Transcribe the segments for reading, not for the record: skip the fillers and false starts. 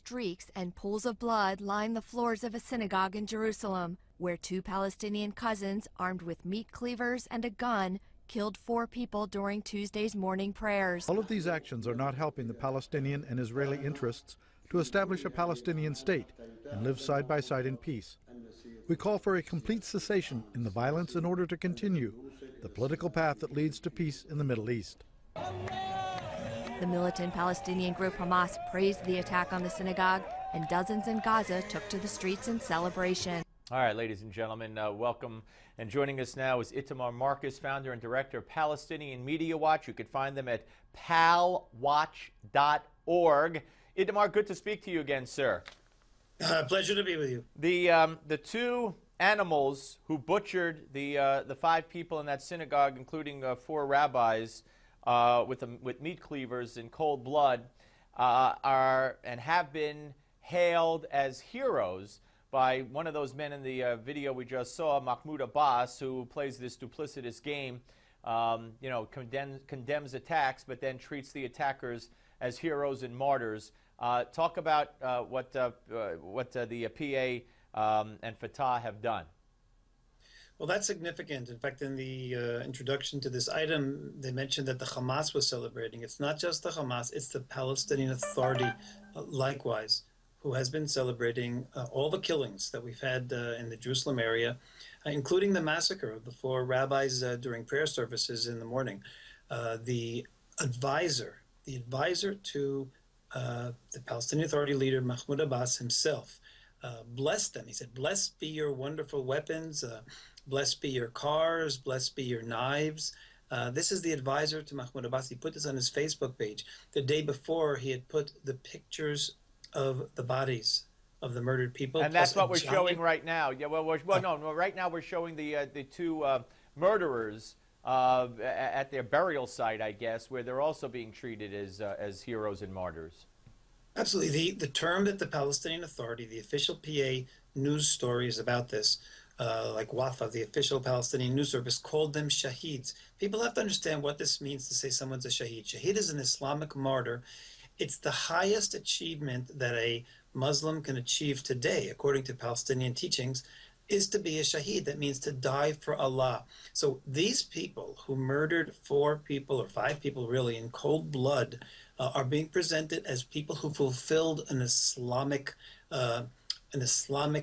streaks and pools of blood line the floors of a synagogue in Jerusalem, where two Palestinian cousins, armed with meat cleavers and a gun, killed 4 people during Tuesday's morning prayers. All of these actions are not helping the Palestinian and Israeli interests to establish a Palestinian state and live side by side in peace. We call for a complete cessation in the violence in order to continue the political path that leads to peace in the Middle East. The militant Palestinian group Hamas praised the attack on the synagogue, and dozens in Gaza took to the streets in celebration. All right, ladies and gentlemen, welcome. And joining us now is Itamar Marcus, founder and director of Palestinian Media Watch. You can find them at palwatch.org. Itamar, good to speak to you again, sir. Pleasure to be with you. The 2 animals who butchered the 5 people in that synagogue, including 4 rabbis with meat cleavers in cold blood, are and have been hailed as heroes by one of those men in the video we just saw, Mahmoud Abbas, who plays this duplicitous game, condemns attacks, but then treats the attackers as heroes and martyrs. Talk about what the PA and Fatah have done. Well, that's significant. In fact, in the introduction to this item, they mentioned that the Hamas was celebrating. It's not just the Hamas, it's the Palestinian Authority, likewise, who has been celebrating all the killings that we've had in the Jerusalem area, including the massacre of the 4 rabbis during prayer services in the morning. The advisor to the Palestinian Authority leader, Mahmoud Abbas himself, blessed them. He said, "Blessed be your wonderful weapons, blessed be your cars, blessed be your knives." This is the advisor to Mahmoud Abbas. He put this on his Facebook page. The day before, he had put the pictures of the bodies of the murdered people. And that's what we're showing right now. Yeah, right now we're showing the 2 murderers at their burial site, I guess, where they're also being treated as heroes and martyrs. Absolutely. The term that the Palestinian Authority, the official PA news stories about this, like Wafa, the official Palestinian news service, called them shaheeds. People have to understand what this means to say someone's a shaheed. Shaheed is an Islamic martyr. It's the highest achievement that a Muslim can achieve today, according to Palestinian teachings, is to be a shaheed. That means to die for Allah. So these people who murdered 4 people, or 5 people really, in cold blood, are being presented as people who fulfilled an Islamic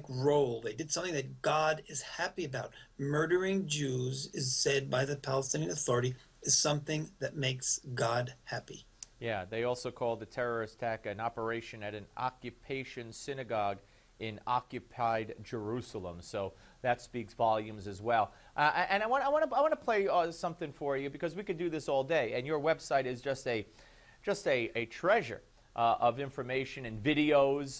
role. They did something that God is happy about. Murdering Jews, is said by the Palestinian Authority, is something that makes God happy. Yeah, they also called the terrorist attack an operation at an occupation synagogue in occupied Jerusalem. So that speaks volumes as well. And I want to play something for you, because we could do this all day. And your website is just a treasure of information and videos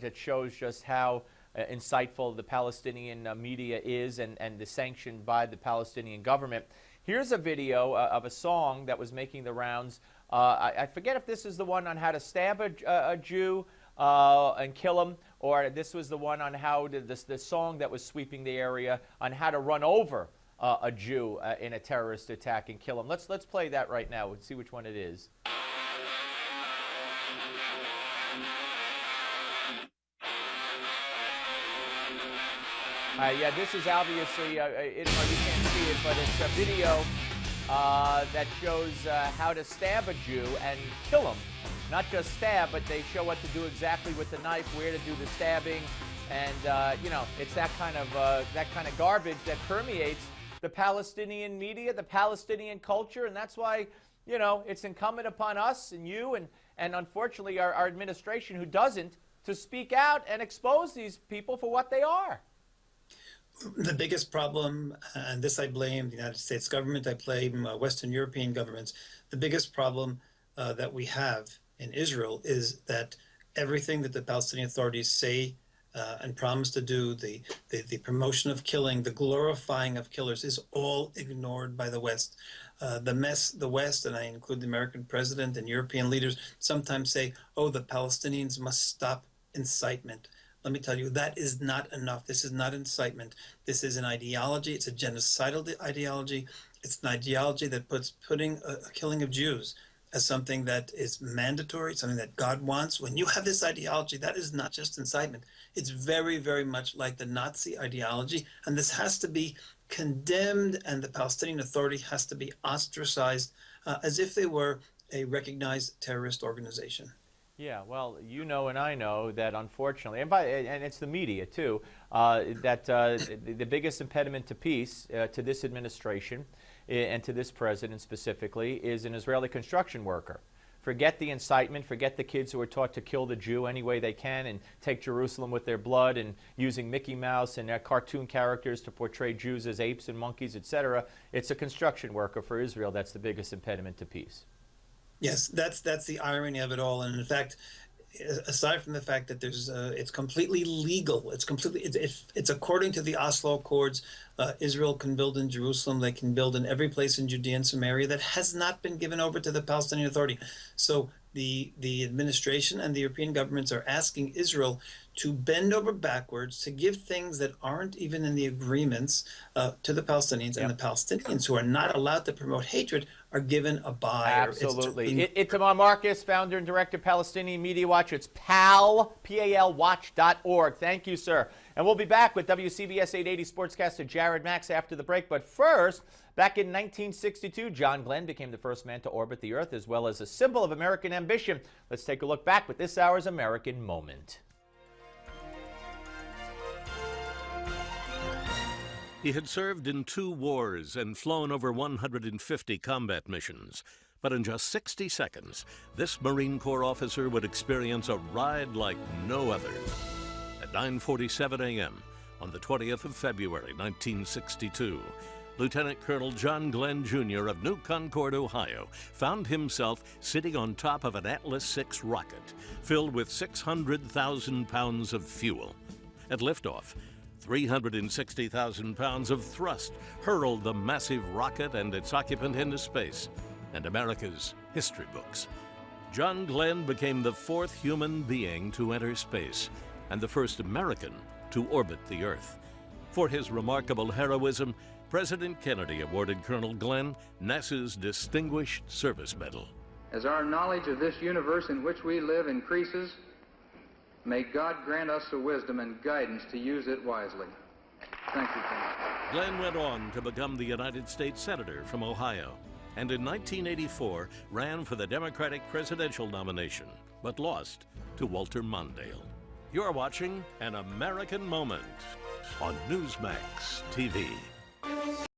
that shows just how insightful the Palestinian media is, and the sanctioned by the Palestinian government. Here's a video of a song that was making the rounds. I forget if this is the one on how to stab a Jew and kill him, or this was the one on how the song that was sweeping the area on how to run over a Jew in a terrorist attack and kill him. Let's play that right now and see which one it is. Yeah, this is obviously, you can't see it, but it's a video that shows how to stab a Jew and kill him. Not just stab, but they show what to do exactly with the knife, where to do the stabbing, and it's that kind of garbage that permeates the Palestinian media, the Palestinian culture, and that's why it's incumbent upon us and you and unfortunately our administration, who doesn't, to speak out and expose these people for what they are. The biggest problem, and this I blame the United States government, I blame Western European governments, the biggest problem that we have in Israel is that everything that the Palestinian authorities say and promise to do, the promotion of killing, the glorifying of killers, is all ignored by the West. The West, and I include the American president and European leaders, sometimes say, oh, the Palestinians must stop incitement. Let me tell you, that is not enough. This is not incitement. This is an ideology. It's a genocidal ideology. It's an ideology that puts putting a killing of Jews as something that is mandatory, something that God wants. When you have this ideology, that is not just incitement. It's very, very much like the Nazi ideology, and this has to be condemned, and the Palestinian Authority has to be ostracized as if they were a recognized terrorist organization. Yeah, well, you know and I know that unfortunately, and it's the media too, that the biggest impediment to peace to this administration and to this president specifically is an Israeli construction worker. Forget the incitement, forget the kids who are taught to kill the Jew any way they can and take Jerusalem with their blood and using Mickey Mouse and cartoon characters to portray Jews as apes and monkeys, etc. It's a construction worker for Israel that's the biggest impediment to peace. Yes, that's the irony of it all. And in fact, aside from the fact that there's it's completely legal, it's according to the Oslo Accords. Israel can build in Jerusalem, they can build in every place in Judea and Samaria that has not been given over to the Palestinian Authority. So the administration and the European governments are asking Israel to bend over backwards to give things that aren't even in the agreements to the Palestinians. Yep. And the Palestinians, who are not allowed to promote hatred, are given a bye. Absolutely. Itamar Marcus, founder and director, Palestinian Media Watch. It's palwatch.org. Thank you, sir. And we'll be back with WCBS 880 sportscaster Jared Max after the break. But first, back in 1962, John Glenn became the first man to orbit the Earth, as well as a symbol of American ambition. Let's take a look back with this hour's American Moment. He had served in 2 wars and flown over 150 combat missions. But in just 60 seconds, this Marine Corps officer would experience a ride like no other. At 9:47 a.m. on the 20th of February, 1962, Lieutenant Colonel John Glenn, Jr. of New Concord, Ohio, found himself sitting on top of an Atlas 6 rocket filled with 600,000 pounds of fuel. At liftoff, 360,000 pounds of thrust hurled the massive rocket and its occupant into space and America's history books. John Glenn became the 4th human being to enter space and the first American to orbit the Earth. For his remarkable heroism, President Kennedy awarded Colonel Glenn NASA's Distinguished Service Medal. As our knowledge of this universe in which we live increases, may God grant us the wisdom and guidance to use it wisely. Thank you, Colonel. Glenn went on to become the United States Senator from Ohio, and in 1984 ran for the Democratic presidential nomination, but lost to Walter Mondale. You're watching An American Moment on Newsmax TV.